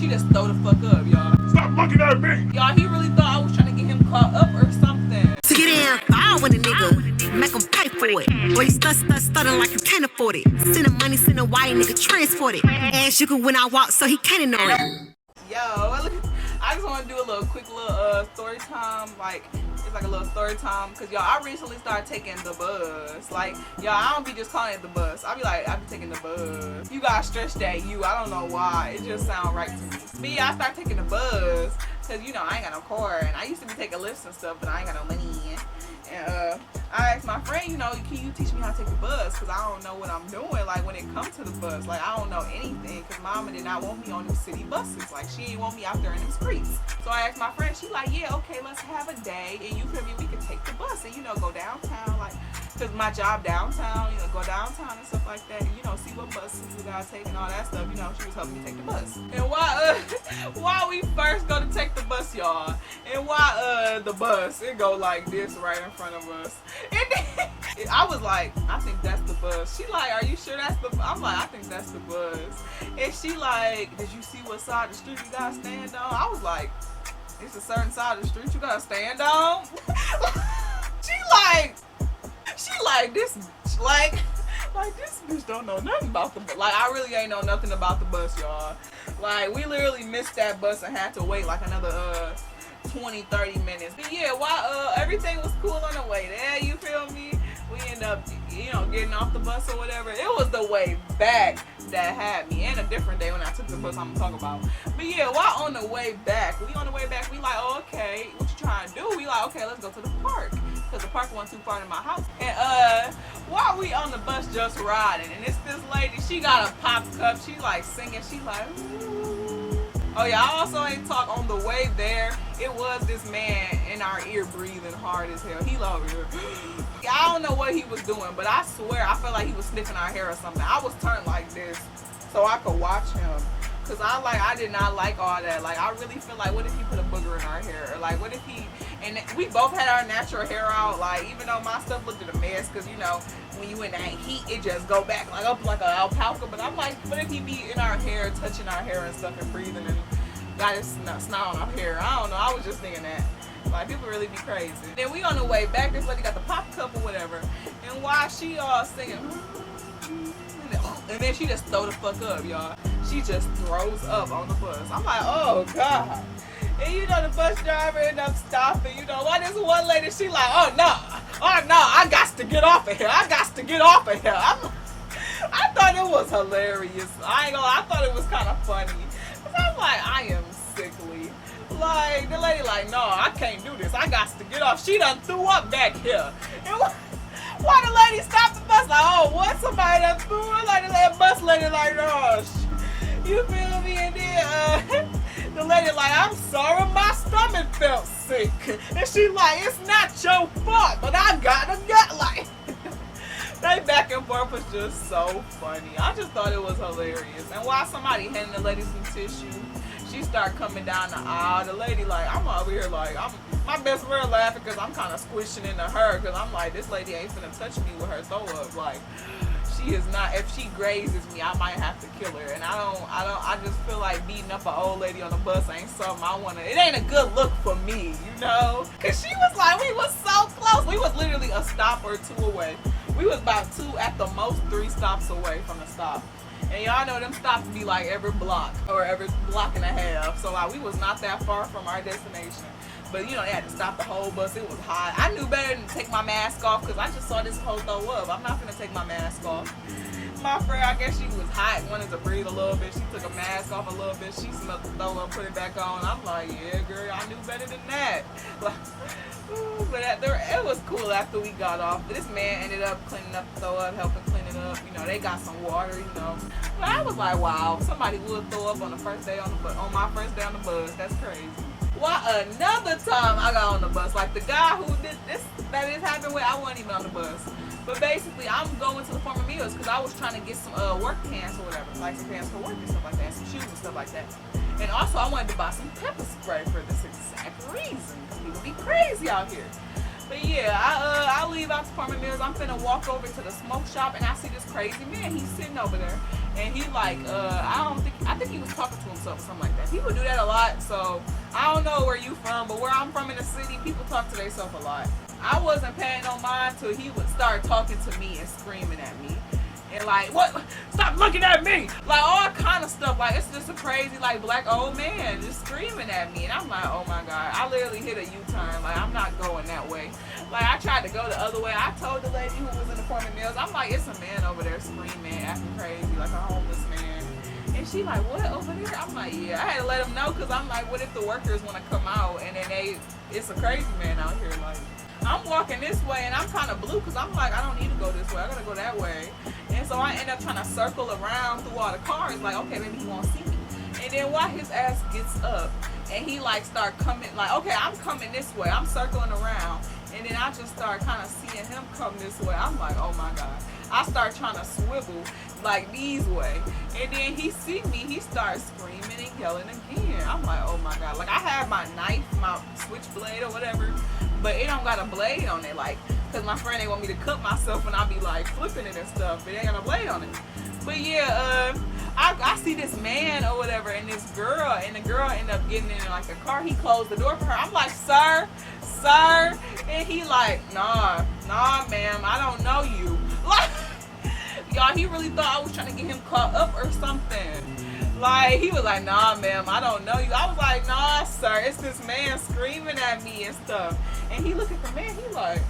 she just throw the fuck up, y'all. Stop looking at me! Y'all, he really thought I was trying to get him caught up or something. To get in, I want a nigga, make him pay for it. Or you stuttering like you can't afford it. Send him money, send a wire, nigga, transport it. Ass you can when I walk, so he can't ignore it. Yo, I just want to do a little quick little story time, like it's like a little story time, cause y'all, I recently started taking the bus. Like y'all, I don't be just calling it the bus. I be taking the bus. You gotta stretch that you. I don't know why. It just sound right to me. But yeah, I started taking the bus, cause you know I ain't got no car, and I used to be taking lifts and stuff, but I ain't got no money. And I asked my friend, you know, can you teach me how to take the bus? Because I don't know what I'm doing, like, when it comes to the bus. Like, I don't know anything, because mama did not want me on them city buses. Like, she didn't want me out there in them streets. So I asked my friend, she like, yeah, okay, let's have a day, and you feel me, we can take the bus and, you know, go downtown, like, because my job downtown, you know, go downtown and stuff like that, and, you know, see what buses we gotta take and all that stuff. You know, she was helping me take the bus. And why we first go to take the bus, y'all, and why the bus, it go like this right in front of us. And then I was like, I think that's the bus. She like, are you sure that's the bus? I'm like, I think that's the bus. And she like, did you see what side of the street you gotta stand on? I was like, it's a certain side of the street you gotta stand on. She like this bitch, like this bitch don't know nothing about the bus. Like, I really ain't know nothing about the bus, y'all. Like, we literally missed that bus and had to wait like another 20-30 minutes. But yeah, everything was cool on the way there, you feel me? We ended up, you know, getting off the bus or whatever. It was the way back that had me, and a different day when I took the bus I'm gonna talk about. But yeah, while on the way back, we like, oh, okay, what you trying to do? We like, okay, let's go to the park, because the park wasn't too far from my house. And while we on the bus just riding, and it's this lady, she got a pop cup, she like singing, she like, ooh. Oh yeah, I also ain't talk on the way there. It was this man in our ear breathing hard as hell. He over here. I don't know what he was doing, but I swear I felt like he was sniffing our hair or something. I was turned like this so I could watch him. Cause I did not like all that. Like, I really feel like, what if he put a booger in our hair? Or like, what if he, and we both had our natural hair out. Like, even though my stuff looked at a mess, cause you know, when you in that heat, it just go back like up like an alpaca. But I'm like, what if he be in our hair, touching our hair and stuff and breathing and got his snot on our hair? I don't know. I was just thinking that. Like, people really be crazy. Then we on the way back, this lady got the pop cup or whatever. And while she all singing, and then she just throw the fuck up, y'all. She just throws up on the bus. I'm like, oh God. And you know, the bus driver ended up stopping. You know, why this one lady, she like, oh no, I got to get off of here. I thought it was hilarious. I ain't gonna lie, I thought it was kind of funny. Cause I'm like, I am sickly. Like, the lady like, no, I can't do this. I got to get off. She done threw up back here. And why the lady stopped the bus? Like, oh, what? Somebody done threw her? Like, the bus lady like, oh, you feel me? And then the lady like, I'm sorry, my stomach felt sick. And she like, it's not your fault, but I got a gut. Like, they back and forth was just so funny. I just thought it was hilarious. And while somebody handing the lady some tissue, she started coming down the aisle. The lady like, I'm over here like, my best friend laughing because I'm kind of squishing into her, because I'm like, this lady ain't finna touch me with her throw up. Like, she is not. If she grazes me, I might have to kill her. And I just feel like beating up an old lady on the bus ain't something I wanna. It ain't a good look for me, you know. Cause she was like, we was so close. We was literally a stop or two away. We was about 2, at the most 3 stops away from the stop. And y'all know them stops be like every block or every block and a half. So like, we was not that far from our destination. But you know, they had to stop the whole bus. It was hot. I knew better than to take my mask off, because I just saw this whole throw up. I'm not gonna take my mask off. My friend, I guess she was hot, wanted to breathe a little bit. She took a mask off a little bit. She smelled the throw up, put it back on. I'm like, yeah, girl, I knew better than that. Like, but it was cool after we got off. This man ended up cleaning up the throw up, helping clean it up. You know, they got some water, you know. But I was like, wow, somebody would throw up on the first day on my first day on the bus. That's crazy. Well, another time I got on the bus, like the guy who did this, that this happened with, I wasn't even on the bus. But basically, I'm going to the Former Mills because I was trying to get some work pants or whatever, like some pants for work and stuff like that, some shoes and stuff like that. And also, I wanted to buy some pepper spray for this exact reason, because people be crazy out here. But yeah, I leave out to Former Mills. I'm finna walk over to the smoke shop, and I see this crazy man. He's sitting over there, And he like, I think he was talking to himself or something like that. People do that a lot, so I don't know where you from, but where I'm from in the city, people talk to themselves a lot. I wasn't paying no mind till he would start talking to me and screaming at me. And like, what? Stop looking at me! Like all kind of stuff. Like it's just a crazy like black old man just screaming at me. And I'm like, oh my God. I literally hit a U-turn. Like I'm not going that way. Like I tried to go the other way. I told the lady who was in the front of meals, I'm like, it's a man over there screaming, acting crazy, like a homeless man. And she like, what, over there? I'm like, yeah. I had to let him know because I'm like, what if the workers want to come out and then it's a crazy man out here. Like I'm walking this way and I'm kind of blue because I'm like, I don't need to go this way. I gotta go that way. And so I end up trying to circle around through all the cars. Like, okay, maybe he won't see me. And then while his ass gets up and he like start coming, like, okay, I'm coming this way. I'm circling around. And then I just start kind of seeing him come this way. I'm like, oh my God. I start trying to swivel like these way. And then he see me, he starts screaming and yelling again. I'm like, oh my God. Like I have my knife, my switchblade or whatever, but it don't got a blade on it. Like, cause my friend, they want me to cut myself and I be like flipping it and stuff, but it ain't got a blade on it. But yeah, I see this man or whatever and this girl, and the girl ended up getting in like a car. He closed the door for her. I'm like, sir, and he like, nah, ma'am, I don't know you. Like, y'all, he really thought I was trying to get him caught up or something. Like, he was like, nah, ma'am, I don't know you. I was like, nah, sir, it's this man screaming at me and stuff. And he looked at the man, he like,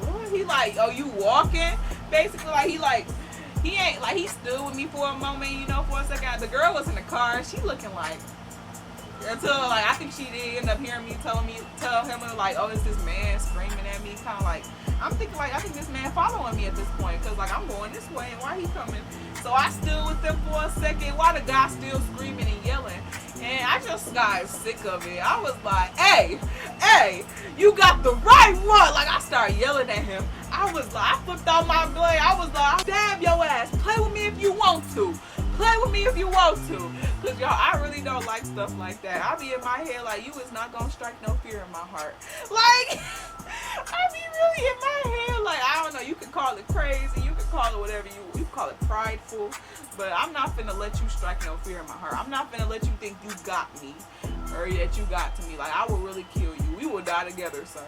what? He like, oh, you walking? Basically, like, he ain't, like, he stood with me for a moment, you know, for a second. The girl was in the car, she looking like, until, like, I think she did end up hearing me tell him, like, oh, it's this man screaming at me, kind of like, I'm thinking, like, I think this man following me at this point, because, like, I'm going this way, and why he coming? So I stood with them for a second while the guy still screaming and yelling, and I just got sick of it. I was like, hey, you got the right one. Like, I started yelling at him. I was like, I flipped out my blade. I was like, damn your ass. Play with me if you want to. Play with me if you want to. Because, y'all, I really don't like stuff like that. I be in my head like, you is not going to strike no fear in my heart. Like, I be really in my head like, I don't know, you can call it crazy, you can call it whatever you can call it prideful, but I'm not finna let you strike no fear in my heart. I'm not finna let you think you got me or that you got to me. Like, I will really kill you. We will die together, sir.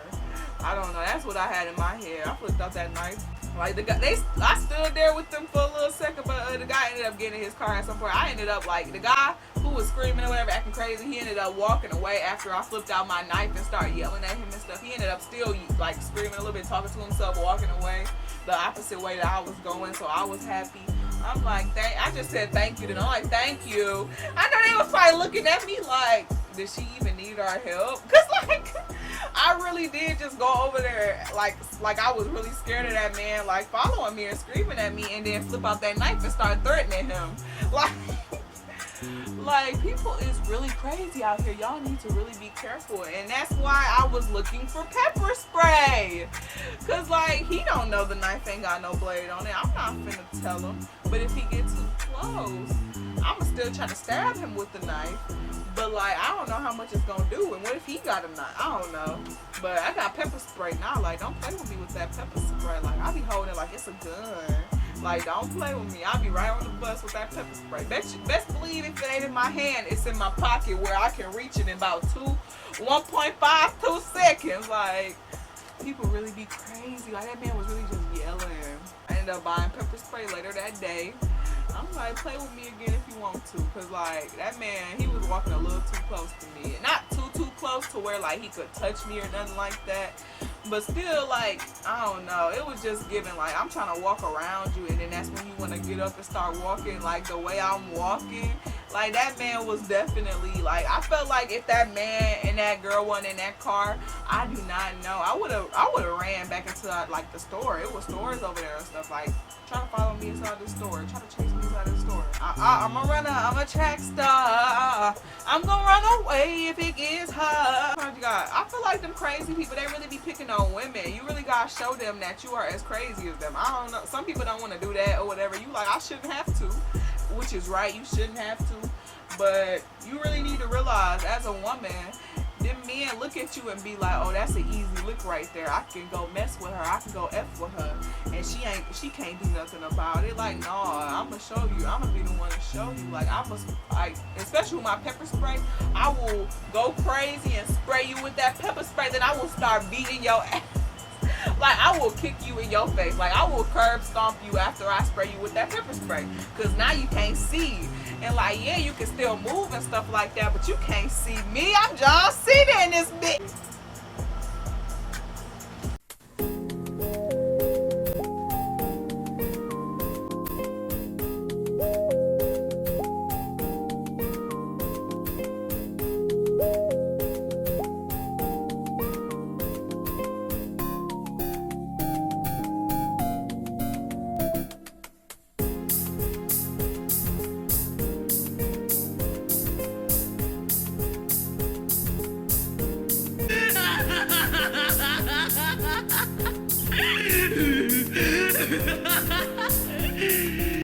I don't know. That's what I had in my head. I flipped out that knife. Like, the guy, I stood there with them for a little second, but the guy ended up getting in his car at some point. I ended up, like, the guy who was screaming or whatever, acting crazy, he ended up walking away after I flipped out my knife and started yelling at him and stuff. He ended up still, like, screaming a little bit, talking to himself, walking away the opposite way that I was going, so I was happy. I'm like, I just said thank you to them. I'm like, thank you. I know they was probably looking at me like, did she even need our help? Because, like, I really did just go over there, like I was really scared of that man, like, following me and screaming at me, and then flip out that knife and start threatening him. Like, people is really crazy out here. Y'all need to really be careful. And that's why I was looking for pepper spray. Because, like, he don't know the knife ain't got no blade on it. I'm not finna tell him. But if he gets too close, I'ma still try to stab him with the knife. But, like, I don't know how much it's gonna do. And what if he got a knife? I don't know. But I got pepper spray now. Like, don't play with me with that pepper spray. Like, I be holding it like it's a gun. Like, don't play with me. I'll be right on the bus with that pepper spray. Best believe if it ain't in my hand, it's in my pocket where I can reach it in about 1.52 seconds. Like, people really be crazy. Like, that man was really just yelling. I ended up buying pepper spray later that day. I'm like, play with me again if you want to. Because, like, that man, he was walking a little too close to me. Not too close to where, like, he could touch me or nothing like that. But still, like, I don't know. It was just giving, like, I'm trying to walk around you, and then that's when you want to get up and start walking, like, the way I'm walking. Like, that man was definitely, like, I felt like if that man and that girl wasn't in that car, I do not know. I would have ran back into, like, the store. It was stores over there and stuff, like, trying to follow me inside the store, trying to chase me inside the store. I'm a runner, I'm a track star. I'm gonna run away if it gets hot. I feel like them crazy people, they really be picking on women. You really gotta show them that you are as crazy as them. I don't know. Some people don't want to do that or whatever. You like, I shouldn't have to, which is right. You shouldn't have to. But you really need to realize as a woman, them men look at you and be like, oh, that's an easy lick right there. I can go mess with her. I can go F with her. And she can't do nothing about it. Like, no, I'm going to show you. I'm going to be the one to show you. Like, especially with my pepper spray, I will go crazy and spray you with that pepper spray. Then I will start beating your ass. Like, I will kick you in your face. Like, I will curb stomp you after I spray you with that pepper spray. Because now you can't see. And, like, yeah, you can still move and stuff like that, but you can't see me. I'm John Cena in this bitch.